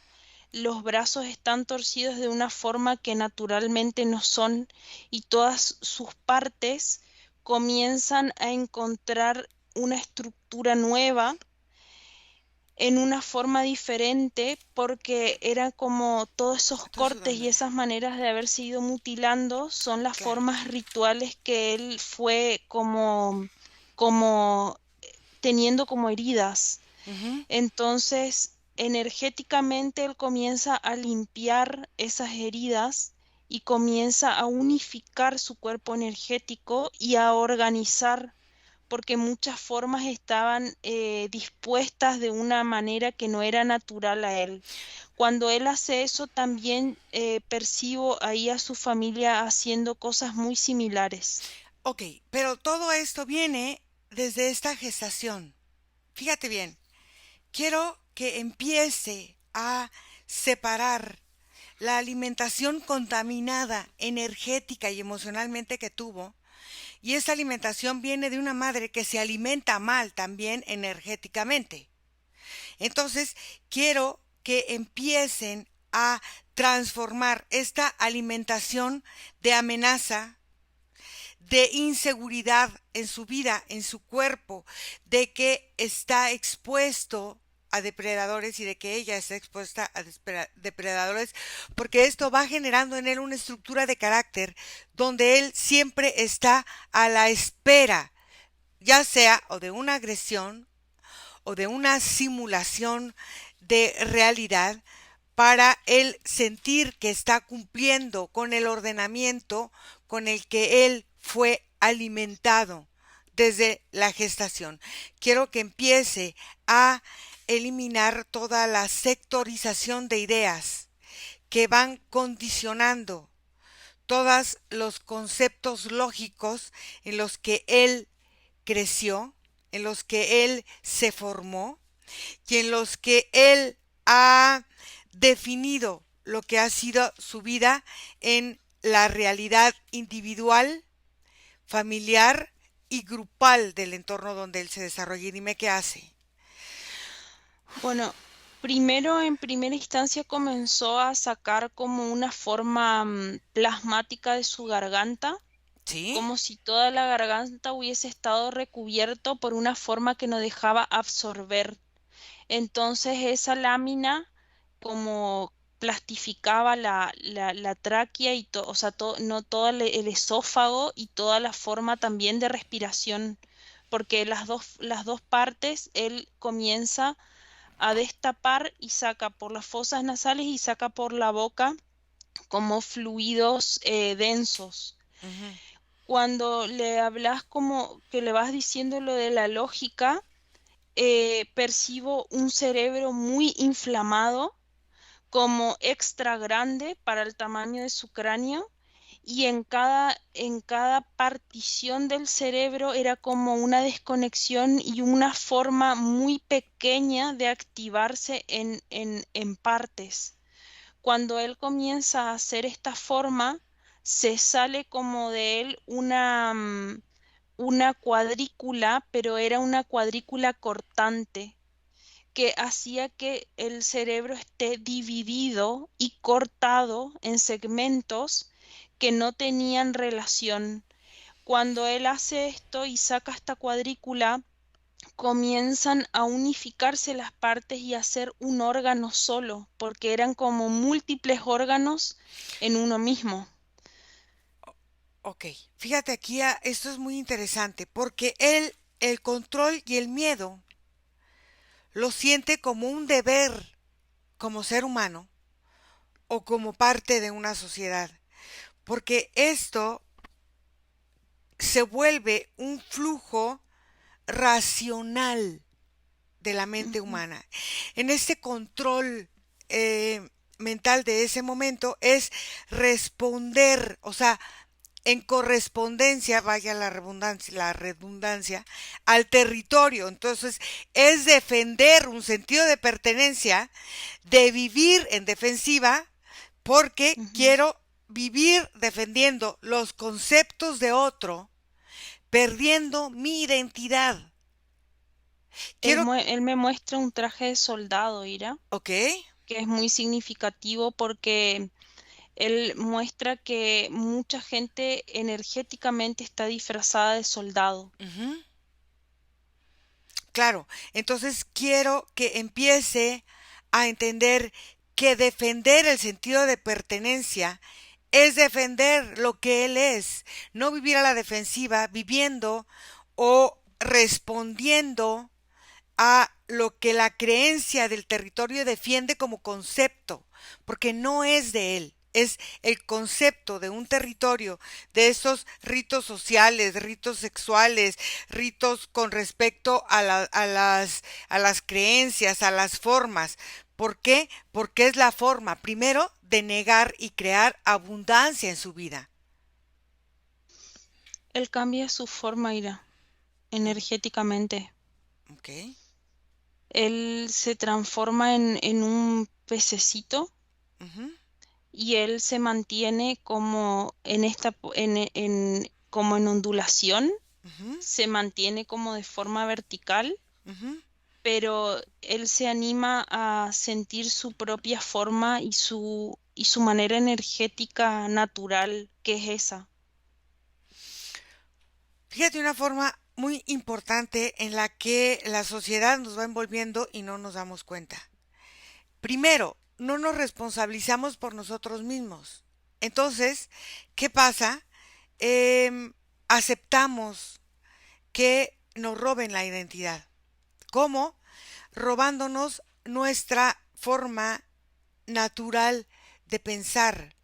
los brazos están torcidos de una forma que naturalmente no son y todas sus partes comienzan a encontrar una estructura nueva en una forma diferente porque eran como todos esos Estoy cortes sudando y ya. esas maneras de haberse ido mutilando son las Claro. formas rituales que él fue como teniendo como heridas. Ujú. Entonces, energéticamente él comienza a limpiar esas heridas y comienza a unificar su cuerpo energético y a organizar, porque muchas formas estaban dispuestas de una manera que no era natural a él. Cuando él hace eso, también percibo ahí a su familia haciendo cosas muy similares. Ok, pero todo esto viene desde esta gestación. Fíjate bien, quiero que empiece a separar la alimentación contaminada energética y emocionalmente que tuvo. Y esta alimentación viene de una madre que se alimenta mal también energéticamente. Entonces, quiero que empiecen a transformar esta alimentación de amenaza, de inseguridad en su vida, en su cuerpo, de que está expuesto a depredadores y de que ella está expuesta a depredadores, porque esto va generando en él una estructura de carácter donde él siempre está a la espera, ya sea o de una agresión o de una simulación de realidad, para él sentir que está cumpliendo con el ordenamiento con el que él fue alimentado desde la gestación. Quiero que empiece a eliminar toda la sectorización de ideas que van condicionando todos los conceptos lógicos en los que él creció, en los que él se formó y en los que él ha definido lo que ha sido su vida en la realidad individual, familiar y grupal del entorno donde él se desarrolla. Y dime qué hace. Bueno, primero en primera instancia comenzó a sacar como una forma plasmática de su garganta, ¿Sí? como si toda la garganta hubiese estado recubierto por una forma que no dejaba absorber. Entonces esa lámina como plastificaba la tráquea y o sea, no todo el esófago y toda la forma también de respiración, porque las dos partes él comienza a destapar y saca por las fosas nasales y saca por la boca como fluidos densos. Ujú. Cuando le hablas como que le vas diciendo lo de la lógica, percibo un cerebro muy inflamado, como extra grande para el tamaño de su cráneo, y en cada partición del cerebro era como una desconexión y una forma muy pequeña de activarse en partes. Cuando él comienza a hacer esta forma, se sale como de él una cuadrícula, pero era una cuadrícula cortante que hacía que el cerebro esté dividido y cortado en segmentos que no tenían relación. Cuando él hace esto y saca esta cuadrícula, comienzan a unificarse las partes y a hacer un órgano solo, porque eran como múltiples órganos en uno mismo. Ok, fíjate aquí, esto es muy interesante porque él el control y el miedo lo siente como un deber como ser humano o como parte de una sociedad, porque esto se vuelve un flujo racional de la mente Ujú, humana. En este control mental de ese momento es responder, o sea, en correspondencia, vaya la redundancia, al territorio. Entonces, es defender un sentido de pertenencia, de vivir en defensiva, porque Ujú. quiero vivir defendiendo los conceptos de otro, perdiendo mi identidad. Quiero, Él me muestra un traje de soldado, Ira, ¿ok? que es muy significativo porque él muestra que mucha gente energéticamente está disfrazada de soldado. Ujú. Claro, entonces quiero que empiece a entender que defender el sentido de pertenencia es defender lo que él es, no vivir a la defensiva, viviendo o respondiendo a lo que la creencia del territorio defiende como concepto, porque no es de él. Es el concepto de un territorio, de esos ritos sociales, ritos sexuales, ritos con respecto a las creencias, a las formas. ¿Por qué? Porque es la forma, primero, de negar y crear abundancia en su vida. Él cambia su forma, Ira, energéticamente. ¿Ok? Él se transforma en un pececito Ujú, y él se mantiene como en como en ondulación, ujú, se mantiene como de forma vertical, ujú. pero él se anima a sentir su propia forma y su manera energética natural, que es esa. Fíjate una forma muy importante en la que la sociedad nos va envolviendo y no nos damos cuenta. Primero, no nos responsabilizamos por nosotros mismos. Entonces, ¿qué pasa? Aceptamos que nos roben la identidad. ¿Cómo? Robándonos nuestra forma natural de pensar.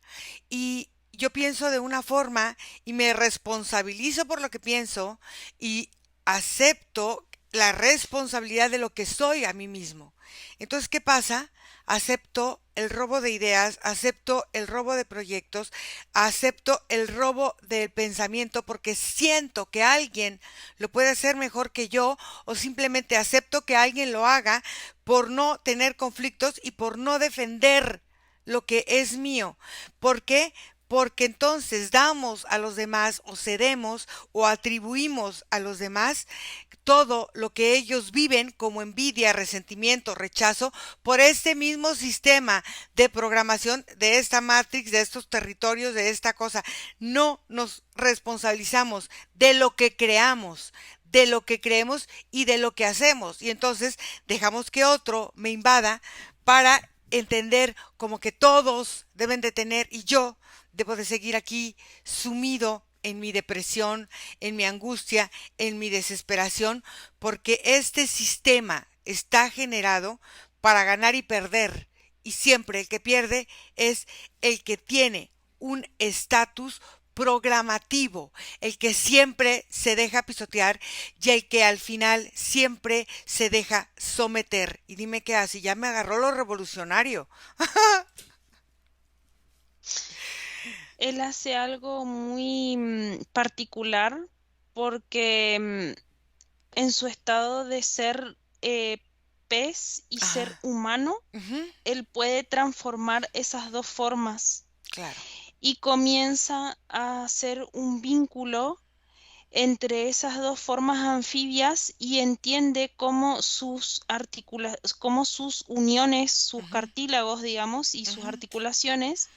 Y yo pienso de una forma y me responsabilizo por lo que pienso y acepto la responsabilidad de lo que soy a mí mismo. Entonces, ¿qué pasa? Acepto el robo de ideas, acepto el robo de proyectos, acepto el robo del pensamiento porque siento que alguien lo puede hacer mejor que yo o simplemente acepto que alguien lo haga por no tener conflictos y por no defender lo que es mío. ¿Por qué? Porque entonces damos a los demás o cedemos o atribuimos a los demás todo lo que ellos viven como envidia, resentimiento, rechazo por este mismo sistema de programación de esta matrix, de estos territorios, de esta cosa. No nos responsabilizamos de lo que creamos, de lo que creemos y de lo que hacemos. Y entonces dejamos que otro me invada para entender como que todos deben de tener y yo debo de seguir aquí sumido en mi depresión, en mi angustia, en mi desesperación, porque este sistema está generado para ganar y perder. Y siempre el que pierde es el que tiene un estatus programativo, el que siempre se deja pisotear y el que al final siempre se deja someter. Y dime qué hace, ya me agarró lo revolucionario. Él hace algo muy particular porque en su estado de ser pez y ser Ah, humano, ujú, él puede transformar esas dos formas claro. y comienza a hacer un vínculo entre esas dos formas anfibias y entiende cómo cómo sus uniones, sus Ujú, cartílagos, digamos, y sus ujú, articulaciones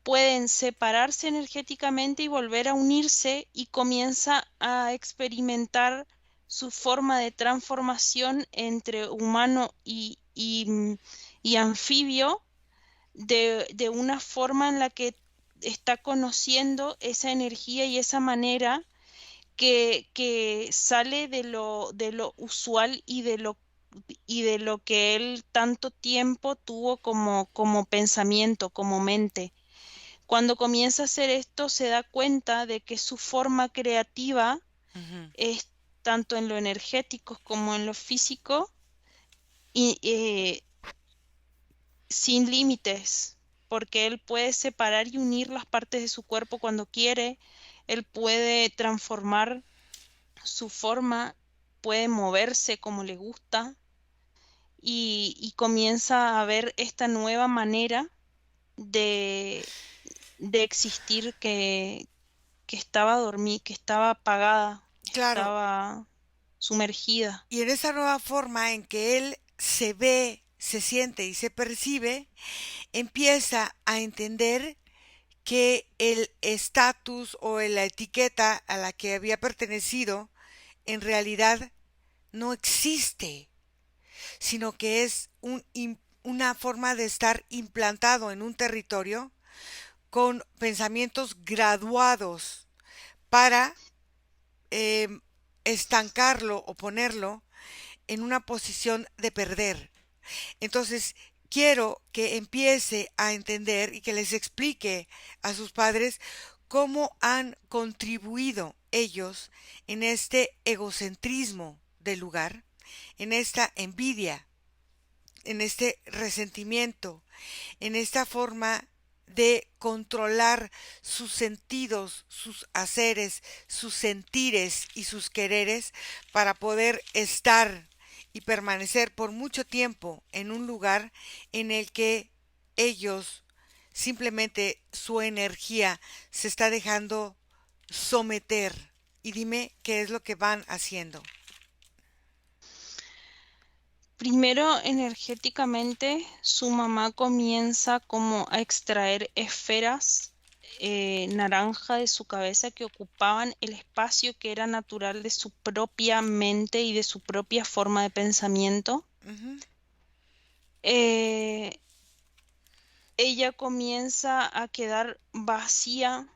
pueden separarse energéticamente y volver a unirse y comienza a experimentar su forma de transformación entre humano y anfibio de una forma en la que está conociendo esa energía y esa manera que sale de lo usual y de lo que él tanto tiempo tuvo como pensamiento, como mente. Cuando comienza a hacer esto, se da cuenta de que su forma creativa ujú. es tanto en lo energético como en lo físico y sin límites, porque él puede separar y unir las partes de su cuerpo cuando quiere, él puede transformar su forma, puede moverse como le gusta y comienza a ver esta nueva manera de, de existir que estaba dormida, que estaba apagada, Claro, estaba sumergida. y en esa nueva forma en que él se ve, se siente y se percibe, empieza a entender que el estatus o la etiqueta a la que había pertenecido en realidad no existe, sino que es una forma de estar implantado en un territorio con pensamientos graduados para eh, estancarlo o ponerlo en una posición de perder. Entonces, quiero que empiece a entender y que les explique a sus padres cómo han contribuido ellos en este egocentrismo del lugar, en esta envidia, en este resentimiento, en esta forma de controlar sus sentidos, sus haceres, sus sentires y sus quereres para poder estar y permanecer por mucho tiempo en un lugar en el que ellos simplemente su energía se está dejando someter. Y dime qué es lo que van haciendo. Primero, energéticamente, su mamá comienza como a extraer esferas naranja de su cabeza que ocupaban el espacio que era natural de su propia mente y de su propia forma de pensamiento. Ujú. Eh, Ella comienza a quedar vacía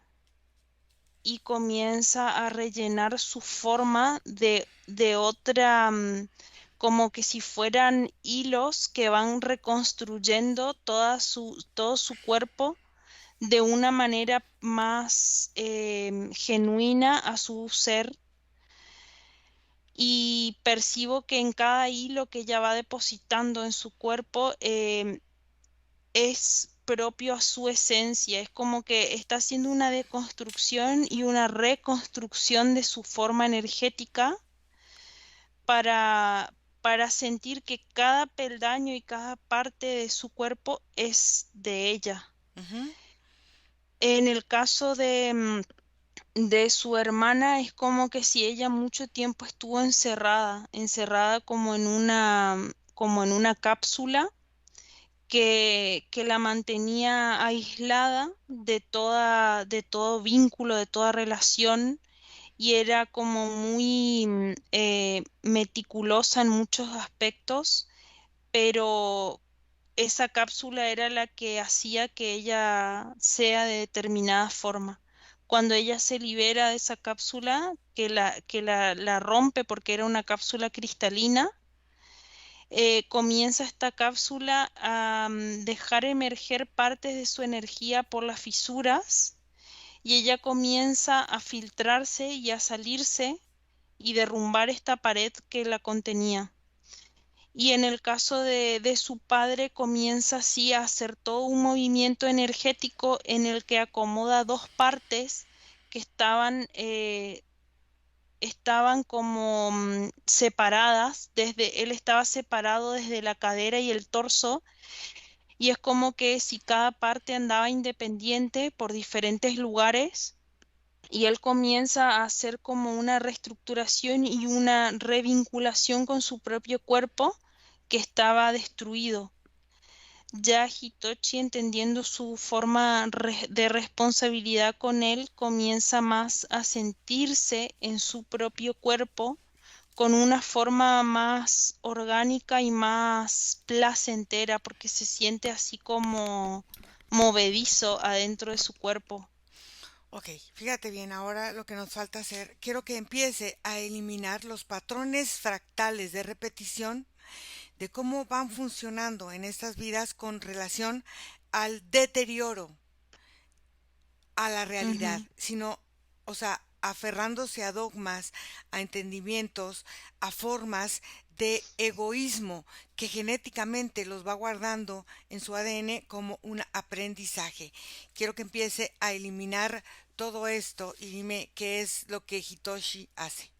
y comienza a rellenar su forma de otra, como que si fueran hilos que van reconstruyendo todo su cuerpo de una manera más genuina a su ser. Y percibo que en cada hilo que ella va depositando en su cuerpo es propio a su esencia, es como que está haciendo una deconstrucción y una reconstrucción de su forma energética para sentir que cada peldaño y cada parte de su cuerpo es de ella. Ujú. En el caso de su hermana, es como que si ella mucho tiempo estuvo encerrada como en una cápsula que la mantenía aislada de todo vínculo, de toda relación, y era como muy meticulosa en muchos aspectos, pero esa cápsula era la que hacía que ella sea de determinada forma. Cuando ella se libera de esa cápsula, la rompe porque era una cápsula cristalina, comienza esta cápsula a dejar emerger partes de su energía por las fisuras y ella comienza a filtrarse y a salirse y derrumbar esta pared que la contenía. Y en el caso de su padre comienza así a hacer todo un movimiento energético en el que acomoda dos partes que estaban como separadas, él estaba separado desde la cadera y el torso, y es como que si cada parte andaba independiente por diferentes lugares, y él comienza a hacer como una reestructuración y una revinculación con su propio cuerpo que estaba destruido. Ya Hitochi, entendiendo su forma de responsabilidad con él, comienza más a sentirse en su propio cuerpo con una forma más orgánica y más placentera, porque se siente así como movedizo adentro de su cuerpo. Ok, fíjate bien, ahora lo que nos falta hacer, quiero que empiece a eliminar los patrones fractales de repetición de cómo van funcionando en estas vidas con relación al deterioro, a la realidad, Ujú. sino, o sea, aferrándose a dogmas, a entendimientos, a formas de egoísmo que genéticamente los va guardando en su ADN como un aprendizaje. Quiero que empiece a eliminar todo esto y dime qué es lo que Hitoshi hace.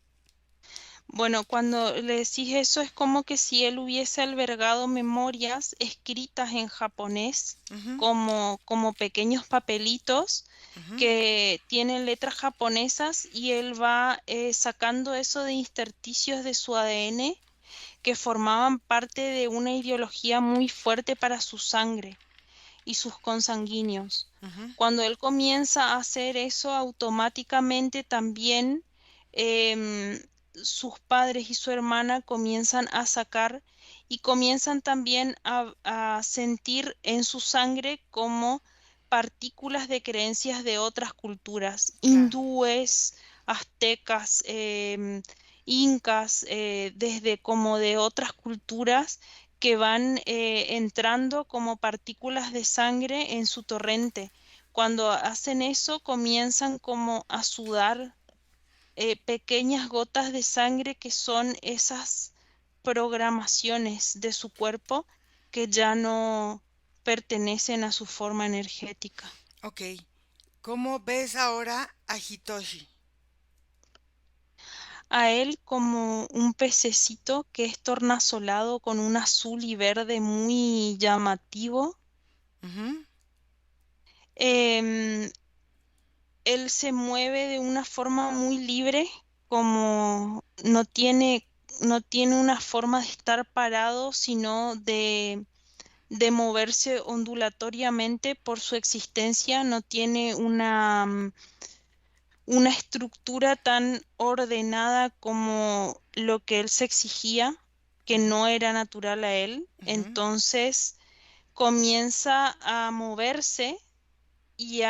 Bueno, cuando le decís eso es como que si él hubiese albergado memorias escritas en japonés Ujú, como pequeños papelitos ujú, que tienen letras japonesas y él va sacando eso de intersticios de su ADN que formaban parte de una ideología muy fuerte para su sangre y sus consanguíneos. ujú. Cuando él comienza a hacer eso, automáticamente también em, sus padres y su hermana comienzan a sacar y comienzan también a sentir en su sangre como partículas de creencias de otras culturas, Claro. hindúes, aztecas, incas, desde como de otras culturas que van entrando como partículas de sangre en su torrente. Cuando hacen eso, comienzan como a sudar pequeñas gotas de sangre que son esas programaciones de su cuerpo que ya no pertenecen a su forma energética. Ok. ¿Cómo ves ahora a Hitoshi? A él como un pececito que es tornasolado con un azul y verde muy llamativo. Ujú, Em, Él se mueve de una forma muy libre, como no tiene una forma de estar parado, sino de moverse ondulatoriamente por su existencia, no tiene una estructura tan ordenada como lo que él se exigía, que ujú, no era natural a él. ujú. Entonces comienza a moverse y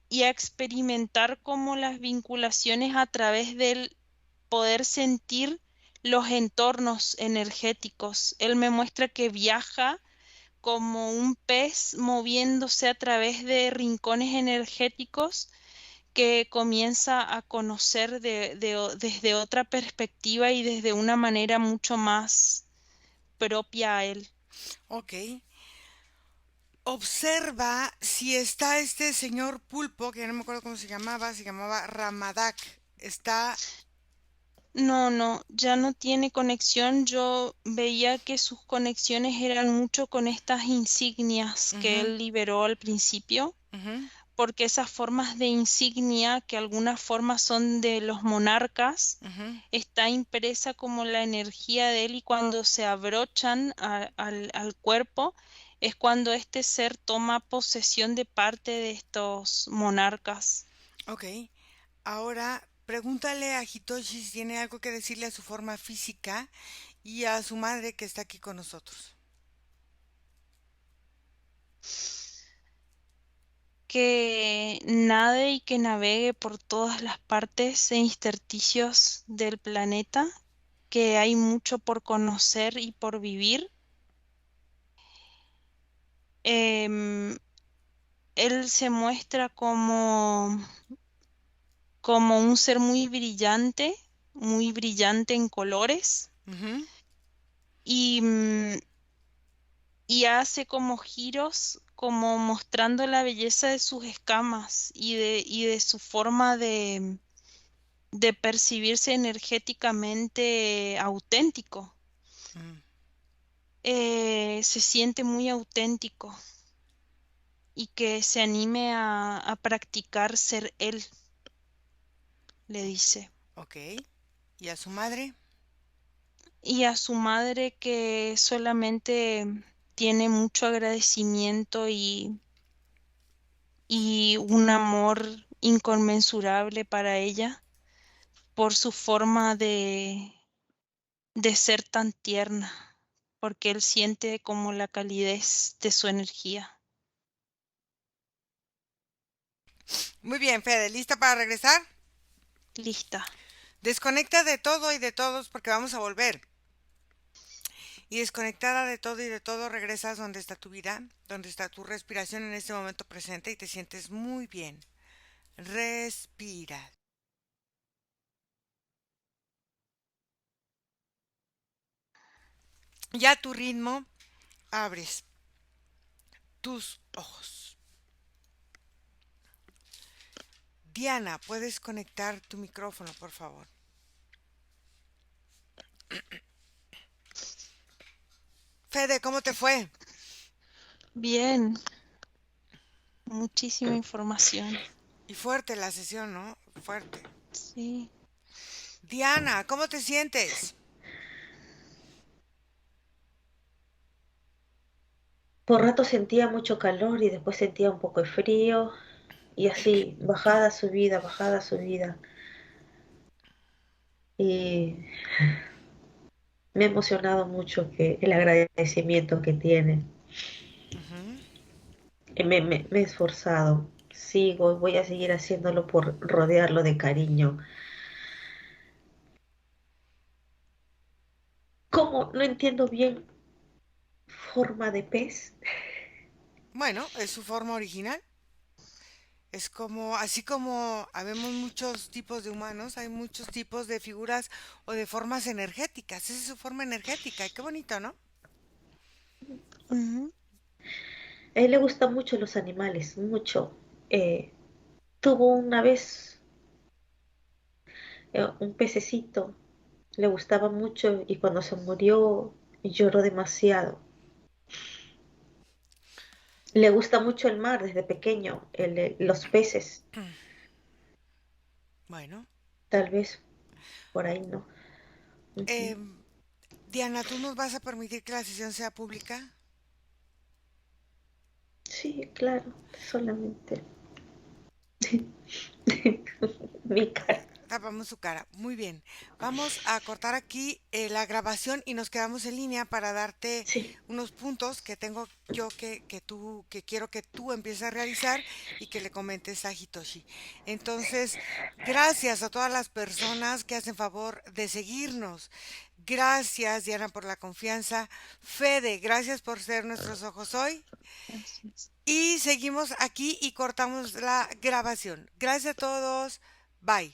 y a experimentar como las vinculaciones a través del poder sentir los entornos energéticos. Él me muestra que viaja como un pez moviéndose a través de rincones energéticos que comienza a conocer desde otra perspectiva y desde una manera mucho más propia a él. Ok. Observa si está este señor pulpo, que ya no me acuerdo cómo se llamaba Ramadak. Está, No, no, ya no tiene conexión. Yo veía que sus conexiones eran mucho con estas insignias que ujú, él liberó al principio, ujú, porque esas formas de insignia, que algunas formas son de los monarcas, ujú. está impresa como la energía de él y cuando se abrochan al cuerpo es cuando este ser toma posesión de parte de estos monarcas. Ok. Ahora pregúntale a Hitoshi si tiene algo que decirle a su forma física y a su madre que está aquí con nosotros. Que nade y que navegue por todas las partes e intersticios del planeta, que hay mucho por conocer y por vivir. Em, Él se muestra como un ser muy brillante en colores Ujú, y, y hace como giros, como mostrando la belleza de sus escamas y de su forma de percibirse energéticamente auténtico. mm, Se siente muy auténtico y que se anime a practicar ser él, le dice. ok. ¿Y a su madre? Y a su madre que solamente tiene mucho agradecimiento y un amor inconmensurable para ella por su forma de ser tan tierna, porque él siente como la calidez de su energía. Muy bien, Fede, ¿lista para regresar? Lista. Desconecta de todo y de todos porque vamos a volver. Y desconectada de todo y de todo regresas donde está tu vida, donde está tu respiración en este momento presente y te sientes muy bien. Respira. Ya a tu ritmo abres tus ojos. Diana, ¿puedes conectar tu micrófono, por favor? Fede, ¿cómo te fue? Bien, muchísima información. Y fuerte la sesión, ¿no? Fuerte. Sí. Diana, ¿cómo te sientes? Por rato sentía mucho calor y después sentía un poco de frío y así, bajada, subida, bajada, subida. Y me ha emocionado mucho que el agradecimiento que tiene. Ujú. Me he esforzado, sigo y voy a seguir haciéndolo por rodearlo de cariño. ¿Cómo? No entiendo bien. ¿Forma de pez? Bueno, es su forma original. Es como, así como habemos muchos tipos de humanos, hay muchos tipos de figuras o de formas energéticas. Esa es su forma energética. Y qué bonito, ¿no? Ujú. A él le gustan mucho los animales, mucho. Eh, Tuvo una vez un pececito, le gustaba mucho y cuando se murió lloró demasiado. Le gusta mucho el mar desde pequeño, los peces, Bueno. tal vez por ahí no. Eh, Ujú. Diana, ¿tú nos vas a permitir que la sesión sea pública? Sí, claro, solamente mi cara. Tapamos su cara. Muy bien. Vamos a cortar aquí la grabación y nos quedamos en línea para darte Sí, unos puntos que tengo yo que quiero que tú empieces a realizar y que le comentes a Hitoshi. Entonces, gracias a todas las personas que hacen favor de seguirnos. Gracias, Diana, por la confianza. Fede, gracias por ser nuestros ojos hoy. Gracias. Y seguimos aquí y cortamos la grabación. Gracias a todos. Bye.